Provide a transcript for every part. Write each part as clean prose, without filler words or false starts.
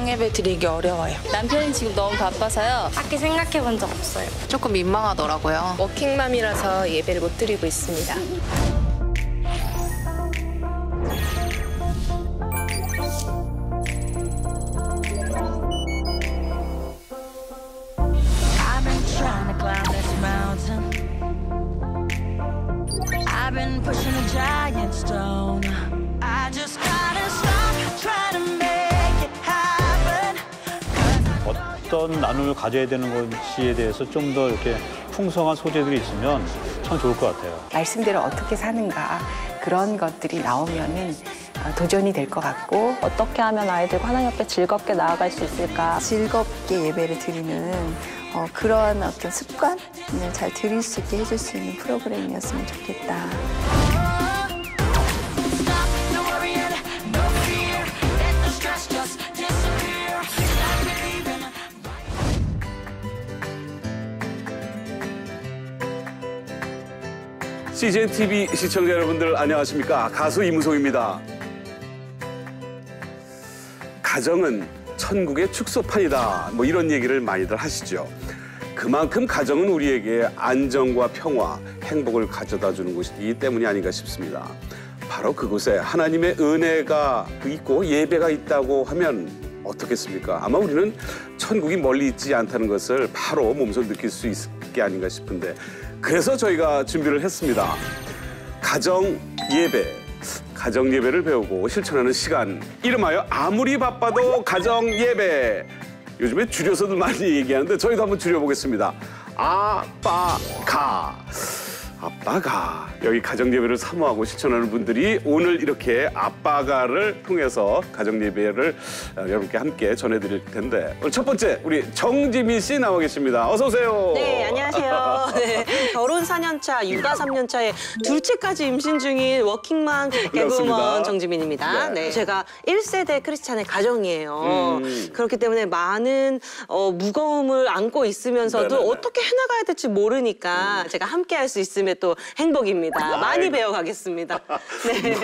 예배 드리기 어려워요. 남편이 지금 너무 바빠서요. 딱히 생각해 본 적 없어요. 조금 민망하더라고요. 워킹맘이라서 예배를 못 드리고 있습니다. I've been pushing a giant stone. I just gotta stop trying to make it happen. 어떤 나눔을 가져야 되는 건지에 대해서 좀 더 이렇게 풍성한 소재들이 있으면 참 좋을 것 같아요. 말씀대로 어떻게 사는가 그런 것들이 나오면은 도전이 될 것 같고 어떻게 하면 아이들과 하나님 앞에 즐겁게 나아갈 수 있을까? 즐겁게 예배를 드리는 그런 어떤 습관을 잘 들일 수 있게 해줄 수 있는 프로그램이었으면 좋겠다. CGN TV 시청자 여러분들 안녕하십니까? 가수 이무송입니다. 가정은 천국의 축소판이다. 뭐 이런 얘기를 많이들 하시죠. 그만큼 가정은 우리에게 안정과 평화, 행복을 가져다 주는 곳이기 때문이 아닌가 싶습니다. 바로 그곳에 하나님의 은혜가 있고 예배가 있다고 하면 어떻겠습니까? 아마 우리는 천국이 멀리 있지 않다는 것을 바로 몸소 느낄 수 있을 게 아닌가 싶은데 그래서 저희가 준비를 했습니다. 가정 예배를 배우고 실천하는 시간. 이름하여 아무리 바빠도 가정 예배. 요즘에 줄여서도 많이 얘기하는데 저희도 한번 줄여보겠습니다. 아빠가. 여기 가정예배를 사모하고 실천하는 분들이 오늘 이렇게 아빠가를 통해서 가정예배를 여러분께 함께 전해드릴 텐데 오늘 첫 번째 우리 정지민 씨 나와 계십니다. 어서 오세요. 네, 안녕하세요. 네, 결혼 4년차, 육아 3년차에 둘째까지 임신 중인 워킹맘 개그우먼 정지민입니다. 네. 제가 1세대 크리스찬의 가정이에요. 그렇기 때문에 많은 무거움을 안고 있으면서도 네네네. 어떻게 해나가야 될지 모르니까 제가 함께 할 수 있으면 또 행복입니다. 많이 배워가겠습니다. 네.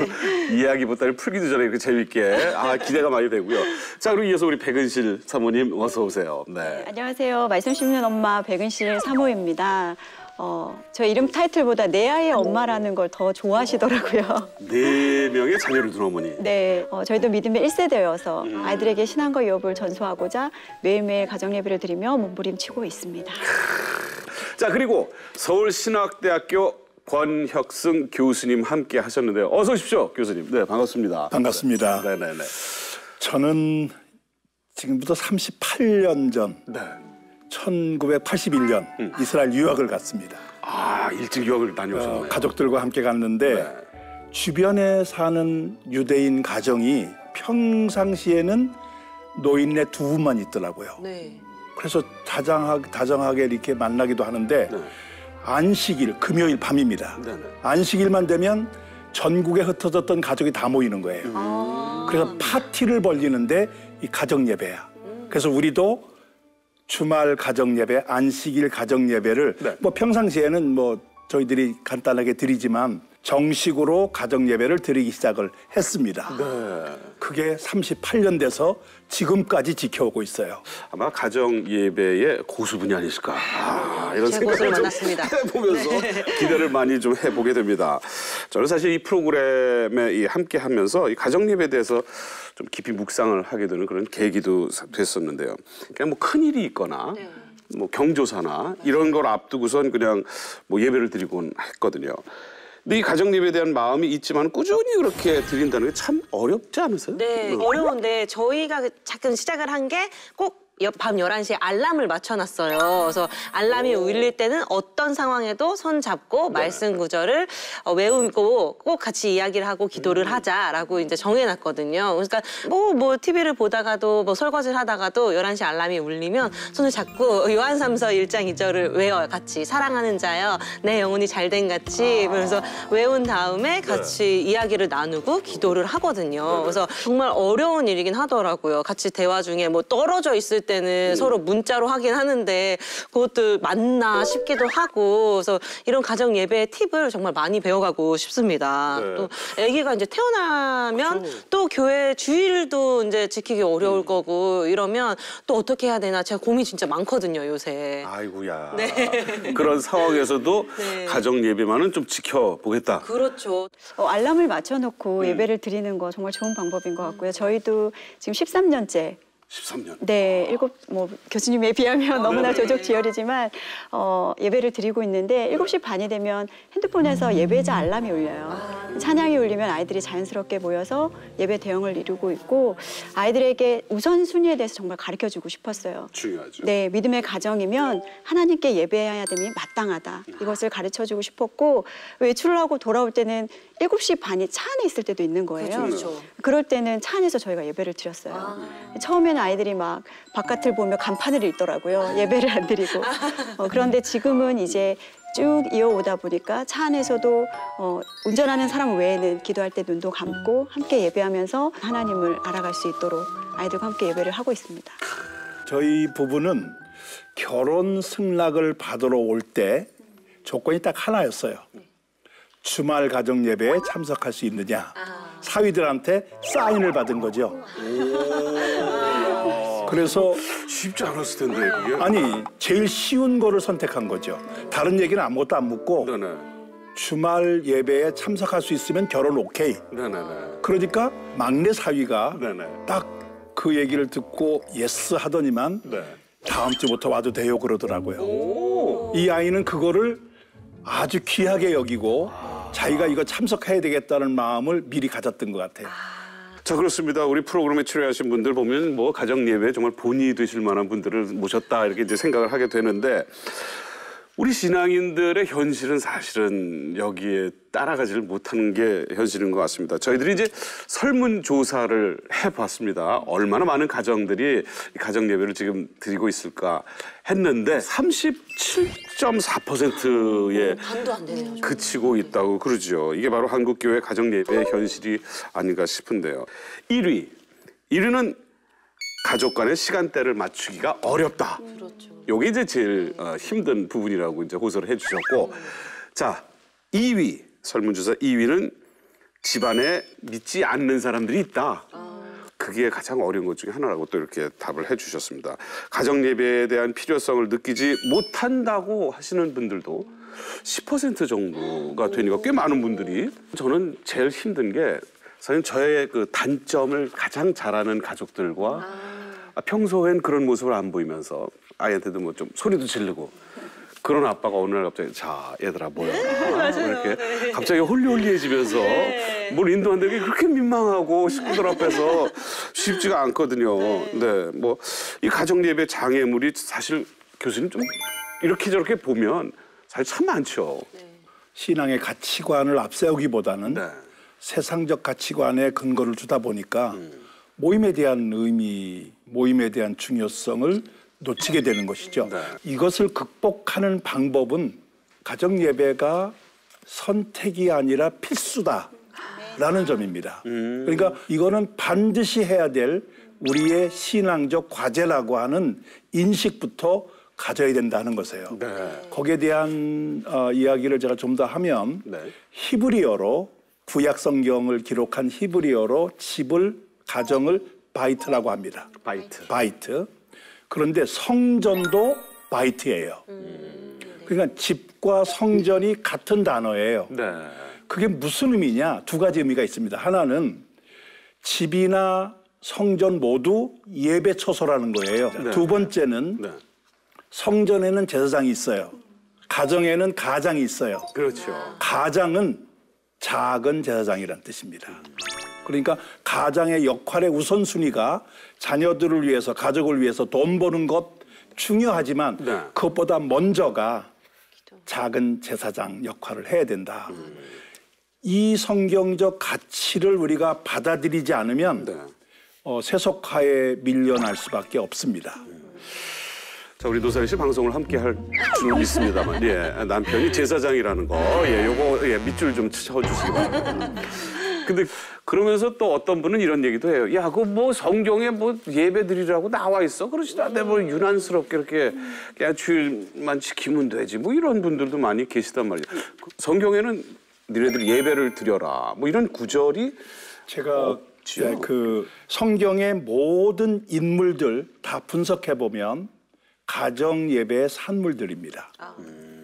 이야기보다는 풀기도 전에 이렇게 재밌게 기대가 많이 되고요. 자, 그리고 이어서 우리 백은실 사모님 어서 오세요. 네. 안녕하세요. 말씀 씹는 엄마 백은실 사모입니다. 저 이름 타이틀보다 내 아이의 엄마라는 걸 더 좋아하시더라고요. 4명의 자녀를 둔 어머니. 네, 저희도 믿음의 1세대여서 아이들에게 신앙과 유업을 전수하고자 매일매일 가정예배를 드리며 몸부림치고 있습니다. 자, 그리고 서울신학대학교 권혁승 교수님 함께 하셨는데요. 어서 오십시오, 교수님. 네, 반갑습니다. 반갑습니다. 네네네. 저는 지금부터 38년 전 1981년 이스라엘 유학을 갔습니다. 일찍 유학을 다녀오셨네요. 가족들과 함께 갔는데 주변에 사는 유대인 가정이 평상시에는 노인네 2분만 있더라고요. 네. 그래서 다정하게 이렇게 만나기도 하는데 안식일, 금요일 밤입니다. 안식일만 되면 전국에 흩어졌던 가족이 다 모이는 거예요. 그래서 파티를 벌리는데 이 가정예배야. 그래서 우리도 주말 가정예배, 안식일 가정예배를 뭐 평상시에는 뭐 저희들이 간단하게 드리지만 정식으로 가정예배를 드리기 시작을 했습니다. 그게 38년 돼서 지금까지 지켜오고 있어요. 아마 가정예배의 고수분이 아니실까. 이런 생각을 좀 해보면서 기대를 많이 좀 해보게 됩니다. 저는 사실 이 프로그램에 함께 하면서 이 가정예배에 대해서 좀 깊이 묵상을 하게 되는 그런 계기도 됐었는데요. 그냥 뭐 큰일이 있거나 뭐 경조사나 이런 걸 앞두고선 그냥 뭐 예배를 드리곤 했거든요. 근데 이 가정예배에 대한 마음이 있지만 꾸준히 그렇게 드린다는 게 참 어렵지 않으세요? 네, 어려운데 저희가 잠깐 시작을 한 게 꼭 밤 11시에 알람을 맞춰놨어요. 그래서 알람이 울릴 때는 어떤 상황에도 손 잡고 말씀 구절을 외우고 꼭 같이 이야기를 하고 기도를 하자라고 이제 정해놨거든요. 그러니까 뭐 TV를 보다가도 뭐 설거지를 하다가도 11시 알람이 울리면 손을 잡고 요한삼서 1장 2절을 외워요. 같이 사랑하는 자여 내 영혼이 잘된 같이 그래서 외운 다음에 같이 이야기를 나누고 기도를 하거든요. 그래서 정말 어려운 일이긴 하더라고요. 같이 대화 중에 뭐 떨어져 있을 때는 서로 문자로 하긴 하는데 그것도 맞나 싶기도 하고 그래서 이런 가정 예배 팁을 정말 많이 배워가고 싶습니다. 네. 또 아기가 이제 태어나면 또 교회 주일도 이제 지키기 어려울 거고 이러면 또 어떻게 해야 되나 제가 고민 진짜 많거든요 요새. 아이고야. 네. 그런 상황에서도 네. 가정 예배만은 좀 지켜보겠다. 그렇죠. 알람을 맞춰놓고 예배를 드리는 거 정말 좋은 방법인 것 같고요. 저희도 지금 13년째 13년. 네, 교수님에 비하면 너무나 조족지혈이지만 예배를 드리고 있는데 7시 반이 되면 핸드폰에서 예배자 알람이 울려요. 찬양이 울리면 아이들이 자연스럽게 모여서 예배 대형을 이루고 있고 아이들에게 우선순위에 대해서 정말 가르쳐주고 싶었어요. 중요하죠. 네, 믿음의 가정이면 하나님께 예배해야 됨이 마땅하다. 이것을 가르쳐주고 싶었고 외출을 하고 돌아올 때는 7시 반이 차 안에 있을 때도 있는 거예요. 그렇죠. 그럴 때는 차 안에서 저희가 예배를 드렸어요. 처음에는 아이들이 막 바깥을 보며 간판을 읽더라고요. 예배를 안 드리고. 그런데 지금은 이제 쭉 이어오다 보니까 차 안에서도 운전하는 사람 외에는 기도할 때 눈도 감고 함께 예배하면서 하나님을 알아갈 수 있도록 아이들과 함께 예배를 하고 있습니다. 저희 부부는 결혼 승낙을 받으러 올 때 조건이 딱 하나였어요. 주말 가정 예배에 참석할 수 있느냐. 사위들한테 사인을 받은 거죠. 그래서 쉽지 않았을 텐데 그게. 아니 제일 쉬운 거를 선택한 거죠. 다른 얘기는 아무것도 안 묻고 네네. 주말 예배에 참석할 수 있으면 결혼 오케이. 네네네. 그러니까 막내 사위가 네네. 딱 그 얘기를 듣고 예스 하더니만 네. 다음 주부터 와도 돼요 그러더라고요. 이 아이는 그거를 아주 귀하게 여기고 자기가 이거 참석해야 되겠다는 마음을 미리 가졌던 것 같아요. 자, 그렇습니다. 우리 프로그램에 출연하신 분들 보면 뭐 가정 예배에 정말 본이 되실 만한 분들을 모셨다 이렇게 이제 생각을 하게 되는데 우리 신앙인들의 현실은 사실은 여기에 따라가지를 못하는 게 현실인 것 같습니다. 저희들이 이제 설문조사를 해봤습니다. 얼마나 많은 가정들이 가정 예배를 지금 드리고 있을까 했는데 37.4%에 반도 안 되네요. 그치고 있다고 그러죠. 이게 바로 한국교회 가정 예배의 현실이 아닌가 싶은데요. 1위는 가족 간의 시간대를 맞추기가 어렵다. 그렇죠. 요게 이제 제일 힘든 부분이라고 이제 호소를 해주셨고, 자 2위 설문조사 2위는 집안에 믿지 않는 사람들이 있다. 그게 가장 어려운 것 중에 하나라고 또 이렇게 답을 해주셨습니다. 가정 예배에 대한 필요성을 느끼지 못한다고 하시는 분들도 10% 정도가 되니까 꽤 많은 분들이 저는 제일 힘든 게 사실 저의 그 단점을 가장 잘하는 가족들과 평소엔 그런 모습을 안 보이면서 아이한테도 뭐 좀 소리도 지르고 그런 아빠가 어느 날 갑자기 자 얘들아 뭐야 이렇게 갑자기 홀리홀리해지면서 뭘 인도 안 되게 그렇게 민망하고 식구들 앞에서 쉽지가 않거든요. 네, 뭐 이 가정 예배 장애물이 사실 교수님 좀 이렇게 저렇게 보면 사실 참 많죠. 신앙의 가치관을 앞세우기보다는 네. 세상적 가치관에 근거를 주다 보니까 모임에 대한 의미, 모임에 대한 중요성을 놓치게 되는 것이죠. 네. 이것을 극복하는 방법은 가정 예배가 선택이 아니라 필수다라는 점입니다. 그러니까 이거는 반드시 해야 될 우리의 신앙적 과제라고 하는 인식부터 가져야 된다는 것이에요. 네. 거기에 대한 이야기를 제가 좀 더 하면 네. 히브리어로 구약 성경을 기록한 히브리어로 집을 가정을 바이트라고 합니다. 바이트. 그런데 성전도 바이트예요. 그러니까 집과 성전이 같은 단어예요. 네. 그게 무슨 의미냐? 두 가지 의미가 있습니다. 하나는 집이나 성전 모두 예배 처소라는 거예요. 네. 두 번째는 네. 성전에는 제사장이 있어요. 가정에는 가장이 있어요. 그렇죠. 가장은 작은 제사장이라는 뜻입니다. 그러니까 가장의 역할의 우선순위가 자녀들을 위해서 가족을 위해서 돈 버는 것 중요하지만 네. 그것보다 먼저가 작은 제사장 역할을 해야 된다. 이 성경적 가치를 우리가 받아들이지 않으면 네. 세속화에 밀려날 수밖에 없습니다. 자, 우리 노사연 씨 방송을 함께 할 줄은 믿습니다만, 예, 남편이 제사장이라는 거, 예, 요거, 예, 밑줄 좀 쳐주시기 바랍니다. 근데 그러면서 또 어떤 분은 이런 얘기도 해요. 야, 그 뭐 성경에 뭐 예배 드리라고 나와 있어? 그러지도 않는데 뭐 유난스럽게 이렇게 그냥 주일만 지키면 되지. 뭐 이런 분들도 많이 계시단 말이에요. 성경에는 너희들 예배를 드려라. 뭐 이런 구절이 제가 그 성경의 모든 인물들 다 분석해 보면 가정 예배의 산물들입니다.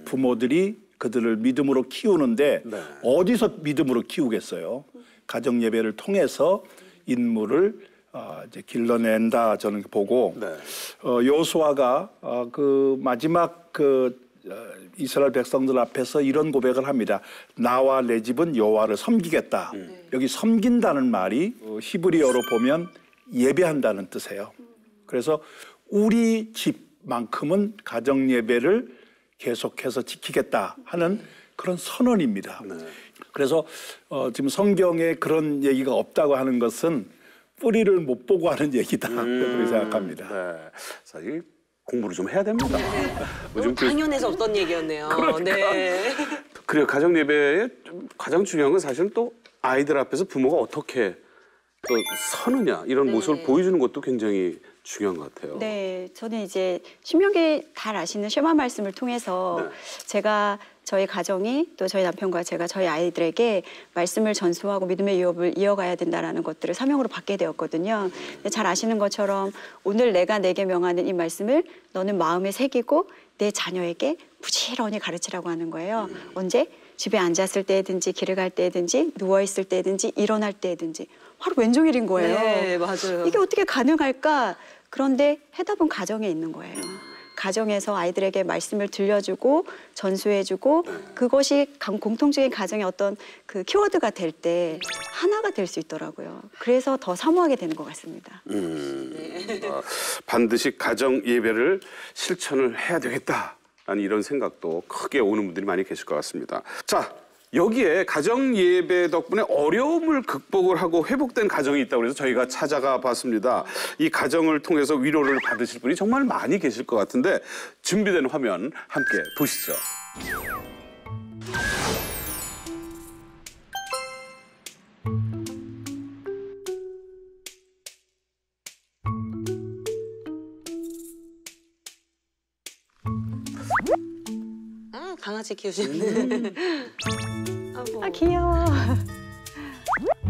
부모들이 그들을 믿음으로 키우는데 네. 어디서 믿음으로 키우겠어요? 가정 예배를 통해서 인물을 이제 길러낸다 저는 보고 네. 여호수아가 그 마지막 이스라엘 백성들 앞에서 이런 고백을 합니다. 나와 내 집은 여호와를 섬기겠다. 여기 섬긴다는 말이 히브리어로 보면 예배한다는 뜻이에요. 그래서 우리 집만큼은 가정 예배를 계속해서 지키겠다 하는 그런 선언입니다. 네. 그래서 지금 성경에 그런 얘기가 없다고 하는 것은 뿌리를 못 보고 하는 얘기다 그렇게 생각합니다. 네. 사실 공부를 좀 해야 됩니다. 너무 당연해서 없던 얘기였네요. 그러니까. 네. 그래요. 가정 예배에 가장 중요한 건 사실은 또 아이들 앞에서 부모가 어떻게 또 서느냐 이런 모습을 보여주는 것도 굉장히 중요한 것 같아요. 네, 저는 이제 신명기 잘 아시는 쉐마 말씀을 통해서 제가 저희 가정이 또 저희 남편과 제가 저희 아이들에게 말씀을 전수하고 믿음의 유업을 이어가야 된다는 것들을 사명으로 받게 되었거든요. 잘 아시는 것처럼 오늘 내가 내게 명하는 이 말씀을 너는 마음에 새기고 내 자녀에게 부지런히 가르치라고 하는 거예요. 언제? 집에 앉았을 때든지 길을 갈 때든지 누워있을 때든지 일어날 때든지 하루 왼종일인 거예요. 네, 맞아요. 이게 어떻게 가능할까? 그런데 해답은 가정에 있는 거예요. 가정에서 아이들에게 말씀을 들려주고 전수해주고 그것이 공통적인 가정의 어떤 그 키워드가 될 때 하나가 될 수 있더라고요. 그래서 더 사모하게 되는 것 같습니다. 반드시 가정 예배를 실천을 해야 되겠다. 라는 이런 생각도 크게 오는 분들이 많이 계실 것 같습니다. 자, 여기에 가정 예배 덕분에 어려움을 극복을 하고 회복된 가정이 있다고 해서 저희가 찾아가 봤습니다. 이 가정을 통해서 위로를 받으실 분이 정말 많이 계실 것 같은데 준비된 화면 함께 보시죠. 강아지 키우시는. 아 귀여워.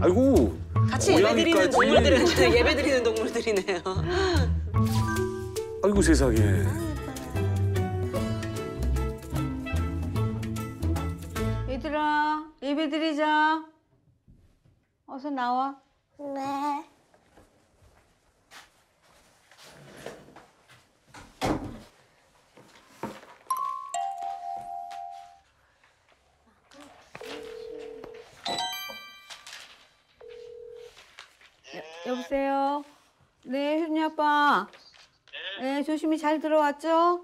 아이고. 같이 예배드리는 동물들은 예배드리는 동물들이네요. 아이고 세상에. 얘들아, 예배드리자. 어서 나와. 네. 여보세요? 네, 효준이 아빠. 네, 조심히 잘 들어왔죠?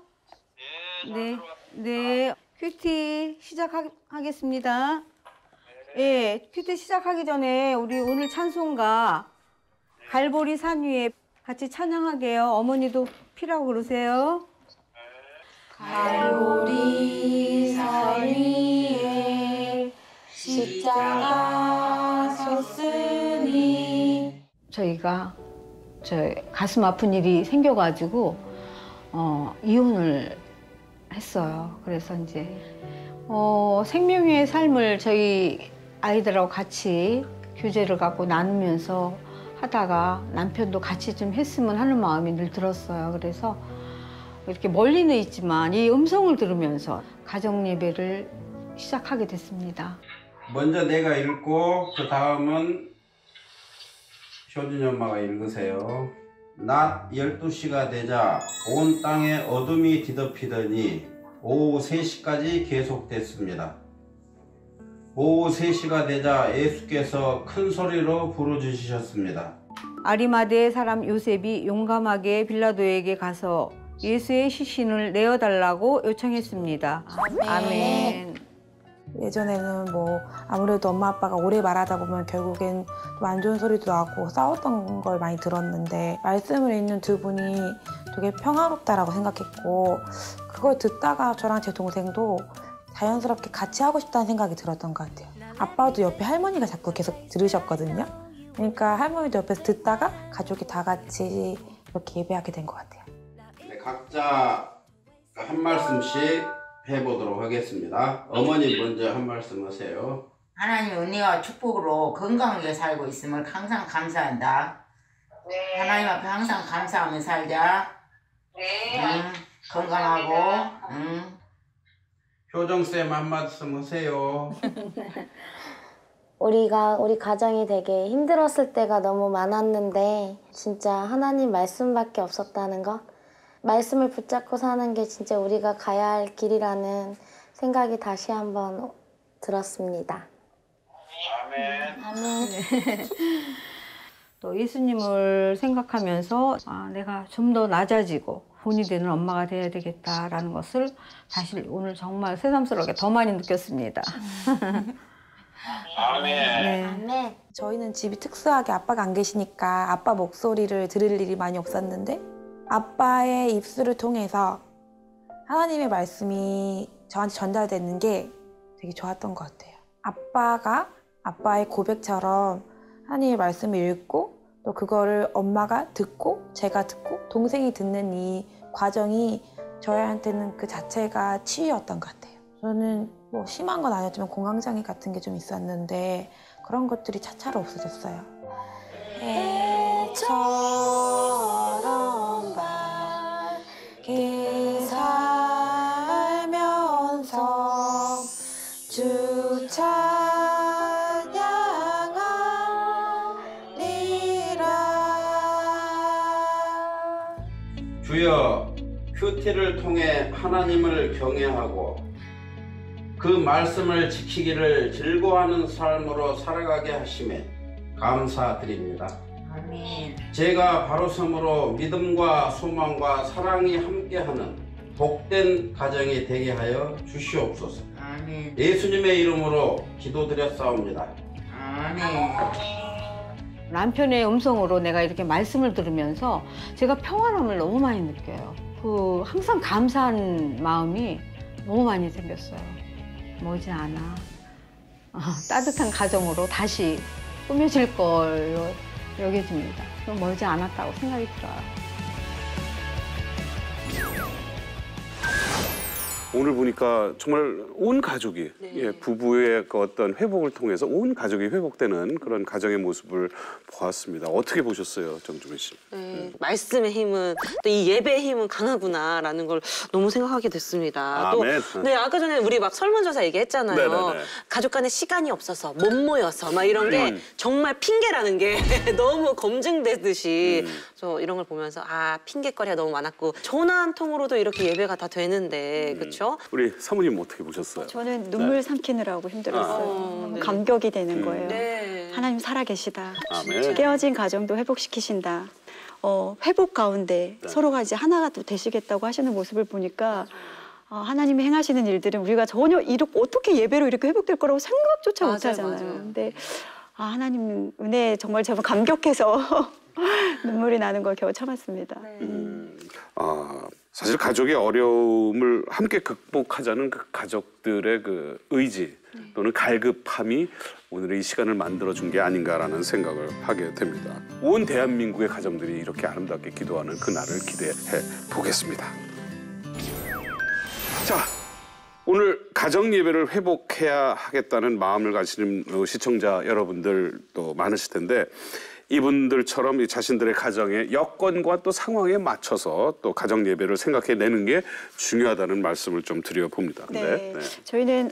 네, 네. 큐티 시작하겠습니다. 예, 큐티 시작하기 전에 우리 오늘 찬송가 갈보리 산 위에 같이 찬양하게요. 어머니도 피라고 그러세요. 갈보리 산 위에 십자가 섰으니 저희가 가슴 아픈 일이 생겨가지고 이혼을 했어요. 그래서 이제 생명의 삶을 저희 아이들하고 같이 교제를 갖고 나누면서 하다가 남편도 같이 좀 했으면 하는 마음이 늘 들었어요. 그래서 이렇게 멀리는 있지만 이 음성을 들으면서 가정 예배를 시작하게 됐습니다. 먼저 내가 읽고 그 다음은 효준이 엄마가 읽으세요. 낮 12시가 되자 온 땅에 어둠이 뒤덮이더니 오후 3시까지 계속됐습니다. 오후 3시가 되자 예수께서 큰 소리로 부르짖으셨습니다. 아리마대의 사람 요셉이 용감하게 빌라도에게 가서 예수의 시신을 내어달라고 요청했습니다. 아멘. 예전에는 뭐 아무래도 엄마 아빠가 오래 말하다 보면 결국엔 안 좋은 소리도 나고 싸웠던 걸 많이 들었는데 말씀을 읽는 두 분이 되게 평화롭다라고 생각했고 그걸 듣다가 저랑 제 동생도 자연스럽게 같이 하고 싶다는 생각이 들었던 것 같아요. 아빠도 옆에 할머니가 자꾸 계속 들으셨거든요. 그러니까 할머니도 옆에서 듣다가 가족이 다 같이 이렇게 예배하게 된 것 같아요. 네, 각자 한 말씀씩 해보도록 하겠습니다. 어머니 먼저 한 말씀 하세요. 하나님의 은혜와 축복으로 건강하게 살고 있음을 항상 감사한다. 네. 하나님 앞에 항상 감사하며 살자. 네. 건강하고. 효정쌤 한 말씀 하세요. 우리 가정이 되게 힘들었을 때가 너무 많았는데 진짜 하나님 말씀밖에 없었다는 것. 말씀을 붙잡고 사는 게 진짜 우리가 가야 할 길이라는 생각이 다시 한번 들었습니다. 아멘. 또 예수님을 생각하면서 내가 좀 더 낮아지고 본이 되는 엄마가 돼야 되겠다라는 것을 사실 오늘 정말 새삼스럽게 더 많이 느꼈습니다. 아멘. 네. 아멘. 저희는 집이 특수하게 아빠가 안 계시니까 아빠 목소리를 들을 일이 많이 없었는데 아빠의 입술을 통해서 하나님의 말씀이 저한테 전달되는 게 되게 좋았던 것 같아요. 아빠가 아빠의 고백처럼 하나님의 말씀을 읽고 또 그거를 엄마가 듣고 제가 듣고 동생이 듣는 이 과정이 저희한테는 그 자체가 치유였던 것 같아요. 저는 뭐 심한 건 아니었지만 공황장애 같은 게 좀 있었는데 그런 것들이 차차로 없어졌어요. 애처럼 밝게 살면서 주 주여, 큐티를 통해 하나님을 경외하고 그 말씀을 지키기를 즐거워하는 삶으로 살아가게 하심에 감사드립니다. 아멘. 제가 바로 섬으로 믿음과 소망과 사랑이 함께하는 복된 가정이 되게 하여 주시옵소서. 아멘. 예수님의 이름으로 기도드렸사옵니다. 아멘. 남편의 음성으로 내가 이렇게 말씀을 들으면서 제가 평안함을 너무 많이 느껴요. 항상 감사한 마음이 너무 많이 생겼어요. 머지 않아. 따뜻한 가정으로 다시 꾸며질 걸로 여겨집니다. 멀지 않았다고 생각이 들어요. 오늘 보니까 정말 온 가족이 부부의 그 어떤 회복을 통해서 온 가족이 회복되는 그런 가정의 모습을 보았습니다. 어떻게 보셨어요, 정주민 씨? 네, 말씀의 힘은 또 이 예배의 힘은 강하구나라는 걸 너무 생각하게 됐습니다. 아멘. 또 네, 아까 전에 우리 막 설문조사 얘기했잖아요. 네네네. 가족 간에 시간이 없어서 못 모여서 막 이런 게 정말 핑계라는 게 너무 검증되듯이 저 이런 걸 보면서 핑계거리가 너무 많았고 전화 한 통으로도 이렇게 예배가 다 되는데 그렇죠? 우리 사모님 어떻게 보셨어요? 저는 눈물 삼키느라고 힘들었어요. 네. 감격이 되는 거예요. 네. 하나님 살아계시다. 아멘. 깨어진 가정도 회복시키신다. 회복 가운데 서로가 이제 하나가 또 되시겠다고 하시는 모습을 보니까 하나님이 행하시는 일들은 우리가 전혀 어떻게 예배로 이렇게 회복될 거라고 생각조차 못 하잖아요. 근데 하나님 은혜에 정말 제가 감격해서 눈물이 나는 걸 겨우 참았습니다. 사실 가족의 어려움을 함께 극복하자는 그 가족들의 그 의지 또는 갈급함이 오늘의 이 시간을 만들어준 게 아닌가라는 생각을 하게 됩니다. 온 대한민국의 가정들이 이렇게 아름답게 기도하는 그날을 기대해 보겠습니다. 자, 오늘 가정 예배를 회복해야 하겠다는 마음을 가지는 시청자 여러분들도 많으실 텐데 이분들처럼 자신들의 가정의 여건과 또 상황에 맞춰서 또 가정 예배를 생각해내는 게 중요하다는 말씀을 좀 드려봅니다. 네. 저희는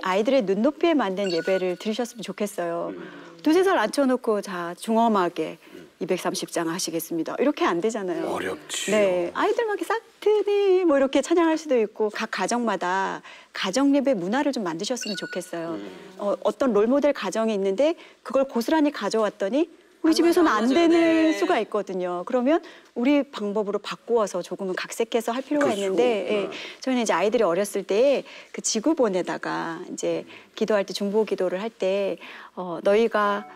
아이들의 눈높이에 맞는 예배를 드리셨으면 좋겠어요. 2~3살 앉혀놓고 중엄하게 230장 하시겠습니다. 이렇게 안 되잖아요. 어렵지. 네, 아이들 막 싹트니 뭐 이렇게 찬양할 수도 있고 각 가정마다 가정 예배 문화를 좀 만드셨으면 좋겠어요. 어떤 롤모델 가정이 있는데 그걸 고스란히 가져왔더니 우리 집에서는 안 되는 수가 있거든요. 그러면 우리 방법으로 바꾸어서 조금은 각색해서 할 필요가 있는데 저희는 이제 아이들이 어렸을 때 그 지구본에다가 이제 기도할 때 중보 기도를 할 때 너희가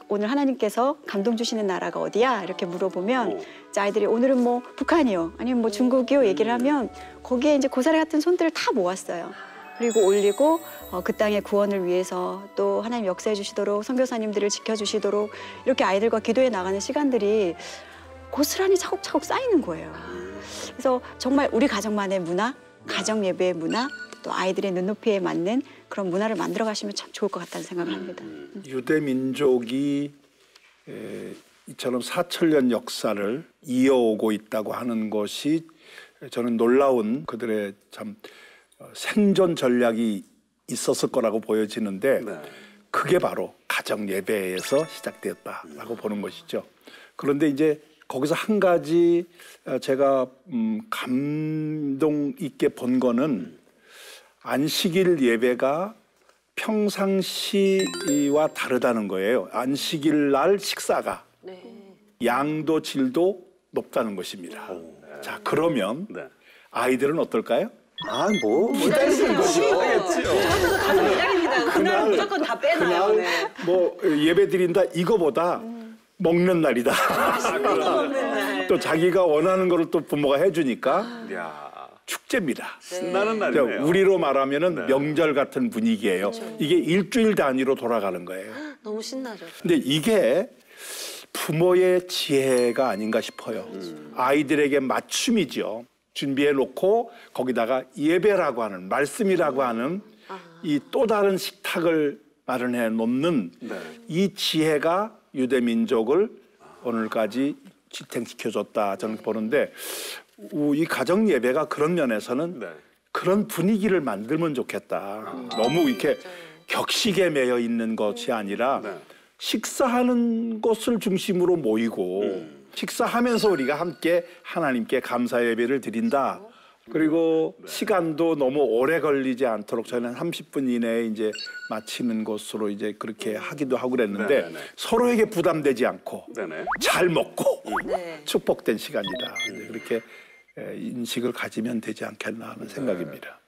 오늘 하나님께서 감동 주시는 나라가 어디야? 이렇게 물어보면 이제 아이들이 오늘은 뭐 북한이요, 아니면 뭐 중국이요 얘기를 하면 거기에 이제 고사리 같은 손들을 다 모았어요. 그리고 올리고 그 땅의 구원을 위해서 또 하나님 역사해 주시도록 선교사님들을 지켜주시도록 이렇게 아이들과 기도해 나가는 시간들이 고스란히 차곡차곡 쌓이는 거예요. 그래서 정말 우리 가정만의 문화, 가정 예배의 문화, 또 아이들의 눈높이에 맞는 그런 문화를 만들어 가시면 참 좋을 것 같다는 생각을 합니다. 유대 민족이 이처럼 4,000년 역사를 이어오고 있다고 하는 것이 저는 놀라운 그들의 참 생존 전략이 있었을 거라고 보여지는데 그게 바로 가정 예배에서 시작되었다라고 보는 것이죠. 그런데 이제 거기서 한 가지 제가 감동 있게 본 거는 안식일 예배가 평상시와 다르다는 거예요. 안식일 날 식사가 양도 질도 높다는 것입니다. 자, 그러면 아이들은 어떨까요? 기다리는 거죠. 가서 기다립니다. 그날 무조건 다 빼놔요. 뭐 예배 드린다 이거보다 먹는 날이다. 또 자기가 원하는 거를 또 부모가 해주니까 축제입니다. 신나는 날이네요. 우리로 말하면은 명절 같은 분위기예요. 이게 일주일 단위로 돌아가는 거예요. 너무 신나죠. 근데 이게 부모의 지혜가 아닌가 싶어요. 아이들에게 맞춤이죠. 준비해 놓고 거기다가 예배라고 하는 말씀이라고 하는 이 또 다른 식탁을 마련해 놓는 이 지혜가 유대 민족을 오늘까지 지탱시켜줬다 저는 보는데 이 가정 예배가 그런 면에서는 그런 분위기를 만들면 좋겠다. 너무 이렇게 격식에 매여 있는 것이 아니라 식사하는 것을 중심으로 모이고 식사하면서 우리가 함께 하나님께 감사 예배를 드린다. 그리고 시간도 너무 오래 걸리지 않도록 저희는 30분 이내에 이제 마치는 것으로 이제 그렇게 하기도 하고 그랬는데 서로에게 부담되지 않고 잘 먹고 축복된 시간이다. 그렇게 인식을 가지면 되지 않겠나 하는 생각입니다.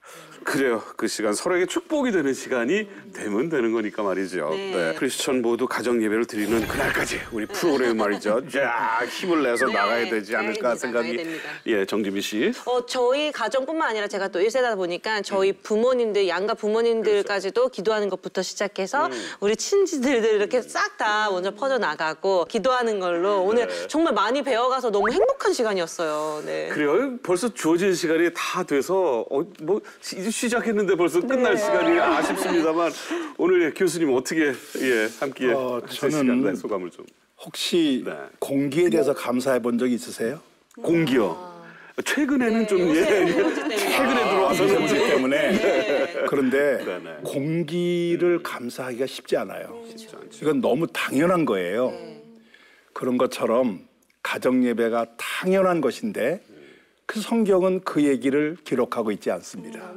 그래요. 그 시간 서로에게 축복이 되는 시간이 되면 되는 거니까 말이죠. 크리스천 모두 가정 예배를 드리는 그날까지 우리 프로그램 말이죠. 쫙 힘을 내서 나가야 되지 않을까 생각이. 정지민 씨. 저희 가정뿐만 아니라 제가 또 1세다 보니까 저희 부모님들, 양가 부모님들까지도 기도하는 것부터 시작해서 우리 친지들들 이렇게 싹 다 먼저 퍼져 나가고 기도하는 걸로 오늘 정말 많이 배워가서 너무 행복한 시간이었어요. 그래요. 벌써 주어진 시간이 다 돼서 뭐 이제 시작했는데 벌써 끝날 시간이 아쉽습니다만 오늘 교수님 어떻게 함께 저는 소감을 좀. 혹시 공기에 대해서 감사해 본 적이 있으세요? 공기요? 최근에는 좀 최근에 들어와서는 문제 때문에 그런데 공기를 감사하기가 쉽지 않아요. 이건 너무 당연한 거예요. 그런 것처럼 가정 예배가 당연한 것인데 그 성경은 그 얘기를 기록하고 있지 않습니다.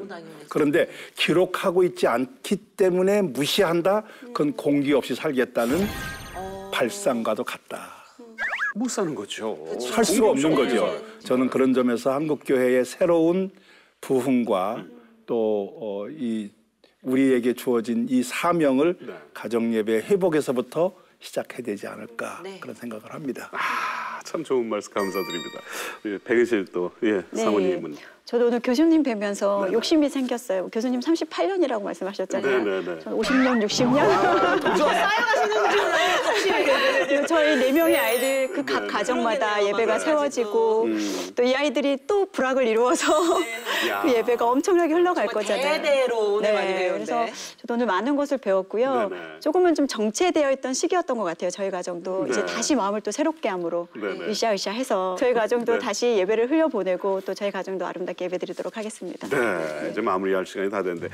그런데 기록하고 있지 않기 때문에 무시한다? 그건 공기 없이 살겠다는 발상과도 같다. 못 사는 거죠. 살 수가 없는 거죠. 저는 그런 점에서 한국교회의 새로운 부흥과 또 이 우리에게 주어진 이 사명을 가정예배 회복에서부터 시작해야 되지 않을까 그런 생각을 합니다. 참 좋은 말씀 감사드립니다. 백은실 또 사모님은. 저도 오늘 교수님 뵈면서 욕심이 생겼어요. 교수님 38년이라고 말씀하셨잖아요. 저는 50년, 60년. 쌓여가시는 줄 저희 4명의 아이들 그 각 가정마다 예배가 세워지고 또 이 아이들이 또 불학을 이루어서 그 예배가 엄청나게 흘러갈 거잖아요. 대대로 오늘 많이 배웠는데. 그래서 저도 오늘 많은 것을 배웠고요. 조금은 좀 정체되어 있던 시기였던 것 같아요. 저희 가정도 이제 다시 마음을 또 새롭게 함으로 으쌰으쌰해서 저희 가정도 다시 예배를 흘려보내고 또 저희 가정도 아름답게 예배드리도록 하겠습니다. 이제 마무리할 시간이 다 됐는데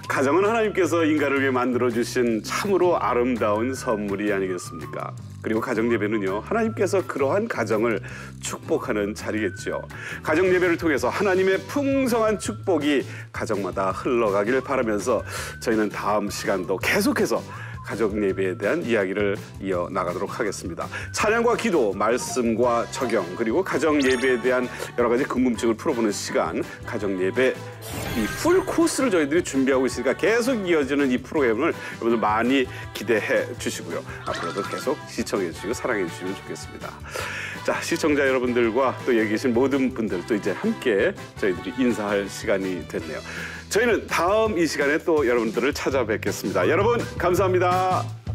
가정은 하나님께서 인간을 위해 만들어주신 참으로 아름다운 선물이 아니겠습니까? 그리고 가정 예배는요, 하나님께서 그러한 가정을 축복하는 자리겠죠. 가정 예배를 통해서 하나님의 풍성한 축복이 가정마다 흘러가길 바라면서 저희는 다음 시간도 계속해서 가정 예배에 대한 이야기를 이어나가도록 하겠습니다. 찬양과 기도, 말씀과 적용, 그리고 가정 예배에 대한 여러 가지 궁금증을 풀어보는 시간, 가정 예배 이 풀 코스를 저희들이 준비하고 있으니까 계속 이어지는 이 프로그램을 여러분들 많이 기대해 주시고요. 앞으로도 계속 시청해 주시고 사랑해 주시면 좋겠습니다. 자, 시청자 여러분들과 또 여기 계신 모든 분들 또 이제 함께 저희들이 인사할 시간이 됐네요. 저희는 다음 이 시간에 또 여러분들을 찾아뵙겠습니다. 여러분 감사합니다.